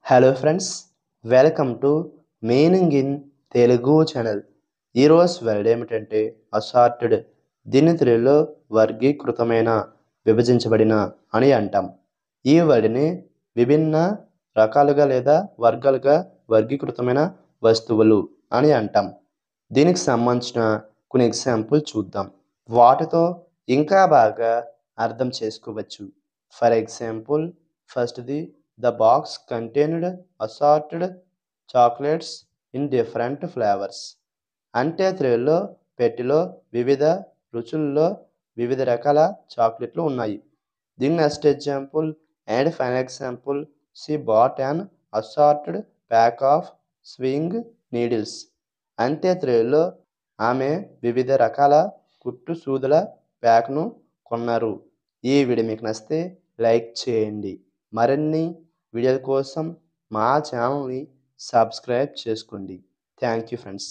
Hello friends, welcome to meaning in Telugu channel. ఈరోజు word ఏమిటంటే assorted. దీన్ని తెలుగులో వర్గీకృతమైన, విభజించబడిన అని అంటాం. ఈ వర్డ్ని విభిన్న రకాలుగా లేదా వర్గాలుగా వర్గీకృతమైన వస్తువులు అని అంటాం. దీనికి సంబంధించిన కొన్ని ఎగ్జాంపుల్ చూద్దాం. వాటితో ఇంకా బాగా అర్థం చేసుకోవచ్చు. ఫర్ ఎగ్జాంపుల్, ఫస్ట్ది, the box contained assorted chocolates in different flavors. అంటే తెలుగులో పెట్టెలో వివిధ రుచుల్లో వివిధ రకాల చాక్లెట్లు ఉన్నాయి. దీని next example and final example, she bought an assorted pack of sewing needles. అంటే తెలుగులో ఆమె వివిధ రకాల కుట్టు సూదుల ప్యాక్ను కొన్నారు. ఈ వీడియో మీకు నచ్చితే లైక్ చేయండి. మరిన్ని వీడియోల కోసం మా ఛానల్ని సబ్స్క్రైబ్ చేసుకోండి. Thank you friends.